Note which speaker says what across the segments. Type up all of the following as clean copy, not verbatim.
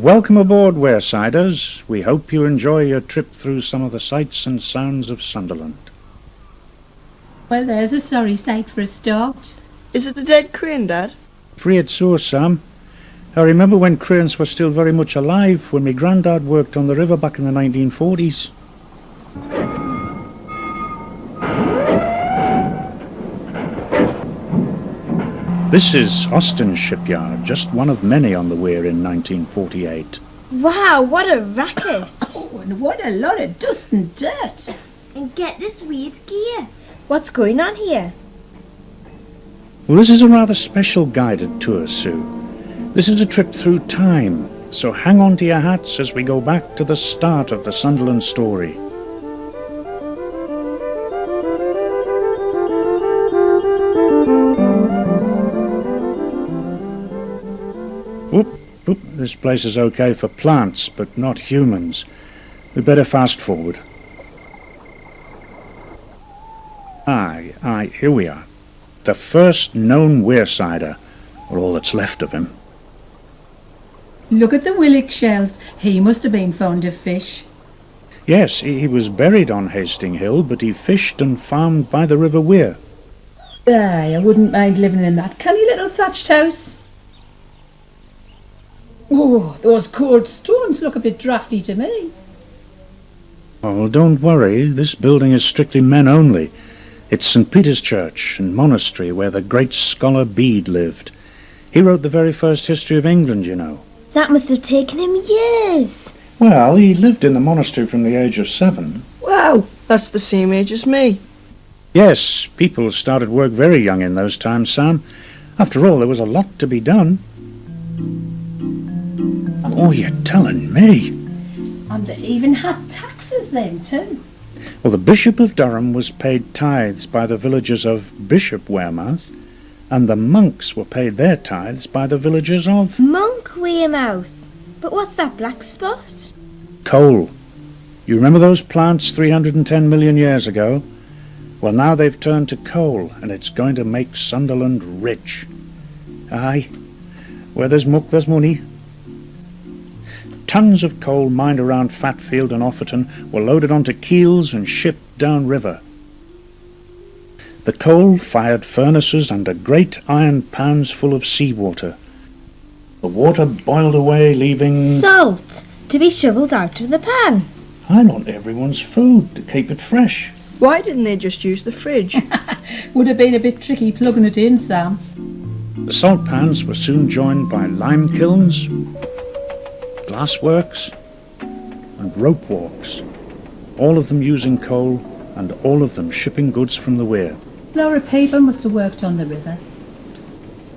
Speaker 1: Welcome aboard, Wearsiders. We hope you enjoy your trip through some of the sights and sounds of Sunderland.
Speaker 2: Well, there's a sorry sight for a start.
Speaker 3: Is it a dead crane, Dad?
Speaker 1: Afraid so, Sam. I remember when cranes were still very much alive, when my granddad worked on the river back in the 1940s. This is Austin's shipyard, just one of many on the weir in 1948.
Speaker 4: Wow, what a racket!
Speaker 2: Oh, and what a lot of dust and dirt!
Speaker 4: And get this weird gear. What's going on here?
Speaker 1: Well, this is a rather special guided tour, Sue. This is a trip through time, so hang on to your hats as we go back to the start of the Sunderland story. Oop, this place is okay for plants, but not humans. We better fast forward. Aye, here we are. The first known Wearsider, or all that's left of him.
Speaker 2: Look at the willock shells. He must have been fond of fish.
Speaker 1: Yes, he was buried on Hasting Hill, but he fished and farmed by the River Wear.
Speaker 2: Aye, I wouldn't mind living in that canny little thatched house. Oh, those cold stones look a bit drafty to me.
Speaker 1: Oh, don't worry, this building is strictly men only. It's St. Peter's Church and Monastery where the great scholar Bede lived. He wrote the very first history of England, you know.
Speaker 4: That must have taken him years.
Speaker 1: Well, he lived in the monastery from the age of 7.
Speaker 3: Wow, that's the same age as me.
Speaker 1: Yes, people started work very young in those times, Sam. After all, there was a lot to be done. Oh, you're telling me.
Speaker 2: And they even had taxes then, too.
Speaker 1: Well, the Bishop of Durham was paid tithes by the villagers of Bishop Wearmouth, and the monks were paid their tithes by the villagers of
Speaker 4: Monk Wearmouth. But what's that black spot?
Speaker 1: coal. You remember those plants 310 million years ago? Well, now they've turned to coal, and it's going to make Sunderland rich. Aye, where there's muck, there's money. Tons of coal mined around Fatfield and Offerton were loaded onto keels and shipped downriver. The coal fired furnaces under great iron pans full of seawater. The water boiled away, leaving
Speaker 4: Salt, to be shovelled out of the pan.
Speaker 1: I want everyone's food to keep it fresh.
Speaker 3: Why didn't they just use the fridge?
Speaker 2: Would have been a bit tricky plugging it in, Sam.
Speaker 1: The salt pans were soon joined by lime kilns, glassworks, and rope walks, all of them using coal and all of them shipping goods from the weir.
Speaker 2: Laura people must have worked on the river.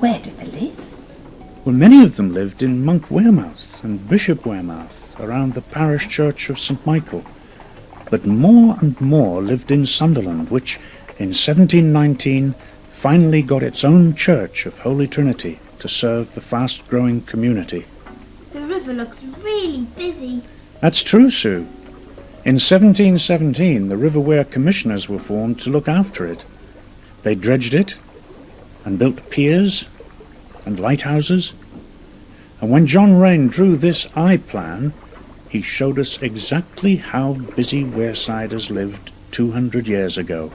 Speaker 2: Where did they live?
Speaker 1: Well, many of them lived in Monk Wearmouth and Bishop Wearmouth, around the parish church of St. Michael. But more and more lived in Sunderland, which in 1719 finally got its own church of Holy Trinity to serve the fast-growing community.
Speaker 4: The river looks really busy.
Speaker 1: That's true, Sue. In 1717, the River Wear Commissioners were formed to look after it. They dredged it and built piers and lighthouses. And when John Raine drew this eye plan, he showed us exactly how busy Wearsiders lived 200 years ago.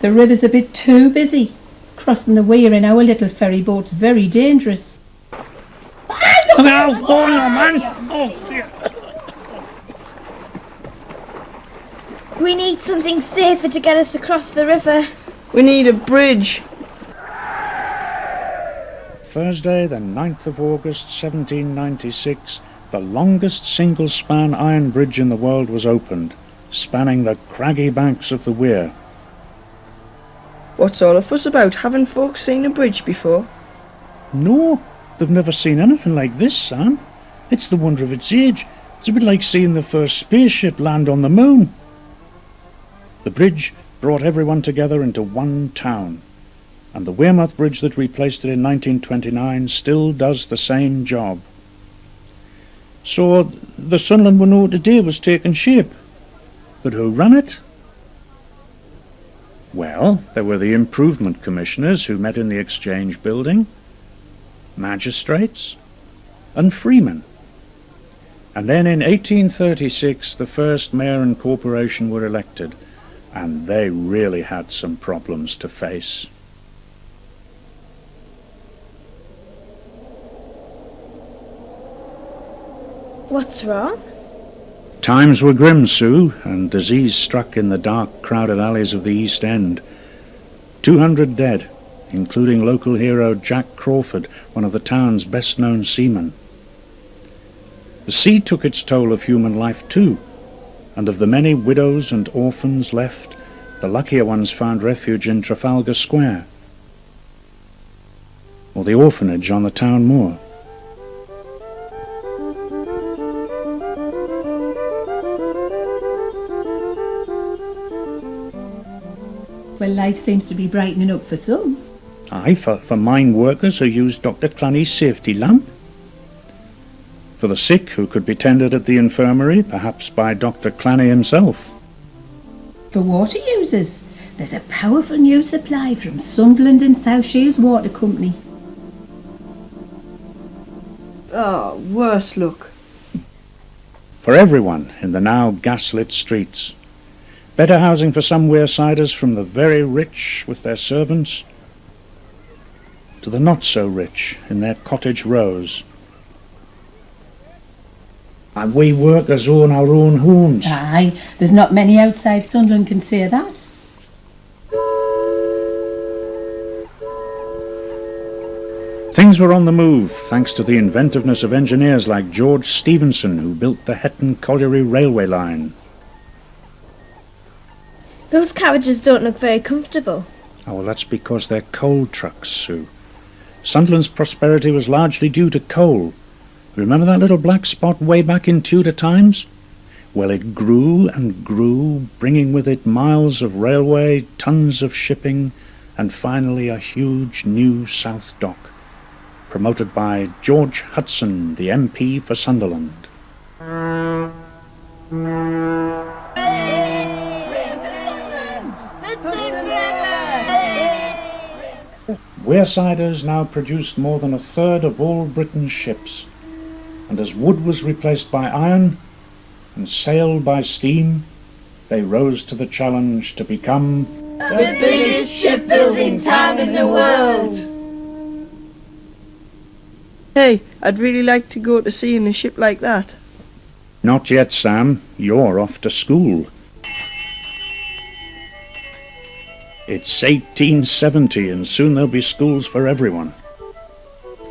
Speaker 2: The river's a bit too busy. Crossing the weir in our little ferry boat's very dangerous.
Speaker 1: Look out! Oh, no, man! Oh, dear.
Speaker 4: We need something safer to get us across the river.
Speaker 3: We need a bridge.
Speaker 1: Thursday, the 9th of August, 1796, the longest single-span iron bridge in the world was opened, spanning the craggy banks of the weir.
Speaker 3: What's all the fuss about? Haven't folks seen a bridge before?
Speaker 1: No, they've never seen anything like this, Sam. It's the wonder of its age. It's a bit like seeing the first spaceship land on the moon. The bridge brought everyone together into one town. and the Wearmouth Bridge that replaced it in 1929 still does the same job. So the Sunderland we know today was taking shape. But who ran it? Well, there were the improvement commissioners who met in the Exchange building, magistrates, and freemen. And then in 1836 the first mayor and corporation were elected, and they really had some problems to face.
Speaker 4: What's wrong?
Speaker 1: Times were grim, Sue, and disease struck in the dark, crowded alleys of the East End. 200 dead, including local hero Jack Crawford, one of the town's best-known seamen. The sea took its toll of human life too, and of the many widows and orphans left, the luckier ones found refuge in Trafalgar Square, or the orphanage on the town moor.
Speaker 2: Well, life seems to be brightening up for some.
Speaker 1: Aye, for mine workers who used Dr. Clanny's safety lamp. For the sick who could be tended at the infirmary, perhaps by Dr. Clanny himself.
Speaker 2: For water users, there's a powerful new supply from Sunderland and South Shields Water Company.
Speaker 3: Oh, worse luck.
Speaker 1: For everyone in the now gaslit streets. Better housing for some Wearsiders, from the very rich with their servants to the not-so-rich in their cottage rows. And we workers own our own homes.
Speaker 2: Aye, there's not many outside Sunderland can say that.
Speaker 1: Things were on the move, thanks to the inventiveness of engineers like George Stephenson, who built the Hetton Colliery railway line.
Speaker 4: Those carriages don't look very comfortable.
Speaker 1: Oh, well, that's because they're coal trucks, Sue. Sunderland's prosperity was largely due to coal. Remember that little black spot way back in Tudor times? Well, it grew and grew, bringing with it miles of railway, tons of shipping, and finally a huge new South Dock, promoted by George Hudson, the MP for Sunderland. Wearsiders now produced more than a third of all Britain's ships, and as wood was replaced by iron and sail by steam, they rose to the challenge to become
Speaker 5: the biggest shipbuilding town in the world.
Speaker 3: Hey, I'd really like to go to sea in a ship like that.
Speaker 1: Not yet, Sam. You're off to school. It's 1870, and soon there'll be schools for everyone.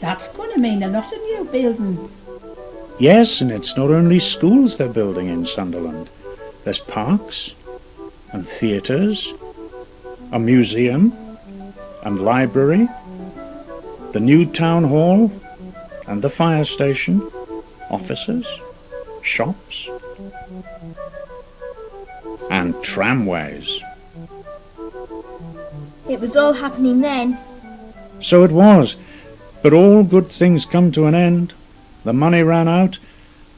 Speaker 2: That's going to mean a lot of new building.
Speaker 1: Yes, and it's not only schools they're building in Sunderland. There's parks, and theatres, a museum, and library, the new town hall, and the fire station, offices, shops, and tramways.
Speaker 4: It was all happening then.
Speaker 1: So it was, but all good things come to an end. The money ran out,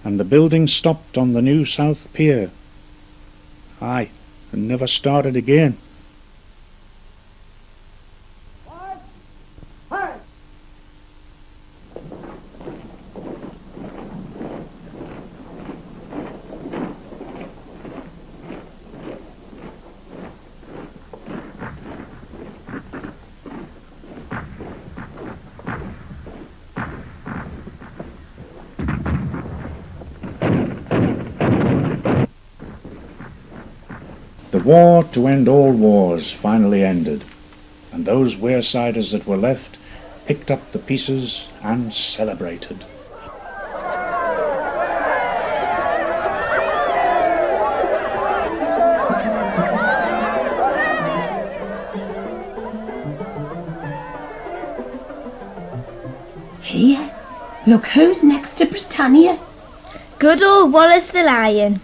Speaker 1: and the building stopped on the new South Pier. Aye, and never started again. The war to end all wars finally ended, and those Wearsiders that were left picked up the pieces and celebrated.
Speaker 2: Here, look who's next to Britannia.
Speaker 4: Good old Wallace the Lion.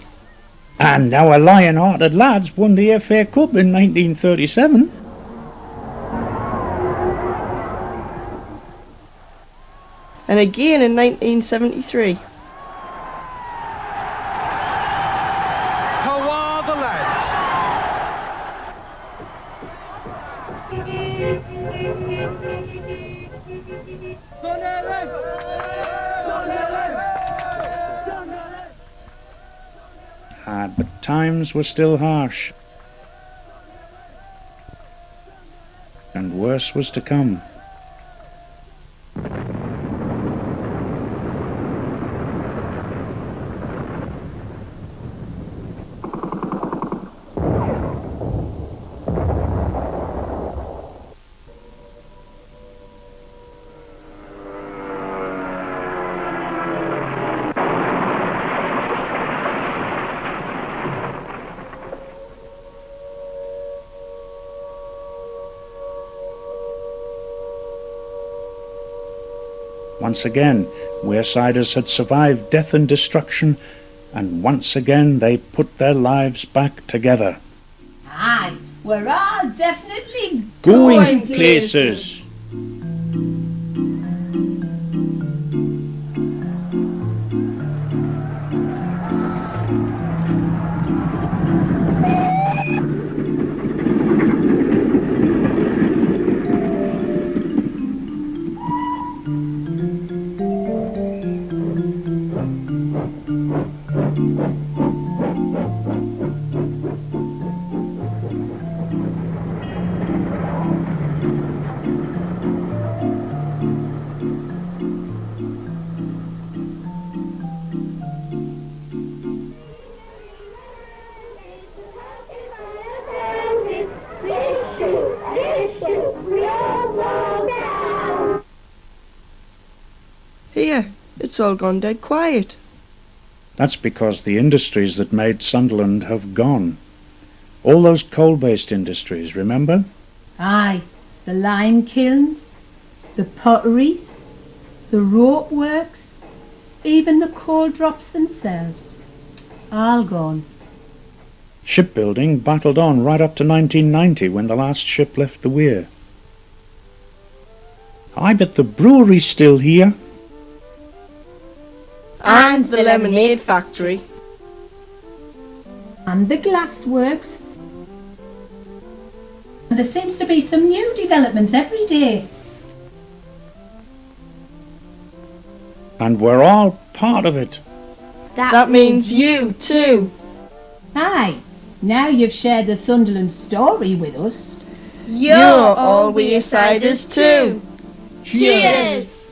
Speaker 1: And our lion-hearted lads won the FA Cup in 1937.
Speaker 3: and again in 1973.
Speaker 6: How are the lads?
Speaker 1: But times were still harsh, and worse was to come. Once again, Wearsiders had survived death and destruction, and once again they put their lives back together.
Speaker 2: Aye, we're all definitely
Speaker 1: Going places!
Speaker 3: Here, it's all gone dead quiet.
Speaker 1: That's because the industries that made Sunderland have gone. All those coal-based industries, remember?
Speaker 2: Aye, the lime kilns, the potteries, the rope works, even the coal drops themselves. All gone.
Speaker 1: Shipbuilding battled on right up to 1990 when the last ship left the weir. I bet the brewery's still here.
Speaker 3: And the lemonade factory.
Speaker 2: And the glass works. And there seems to be some new developments every day.
Speaker 1: And we're all part of it.
Speaker 3: That means you too.
Speaker 2: Aye, now you've shared the Sunderland story with us.
Speaker 3: You're all Wearsiders too.
Speaker 5: Cheers!
Speaker 3: Cheers.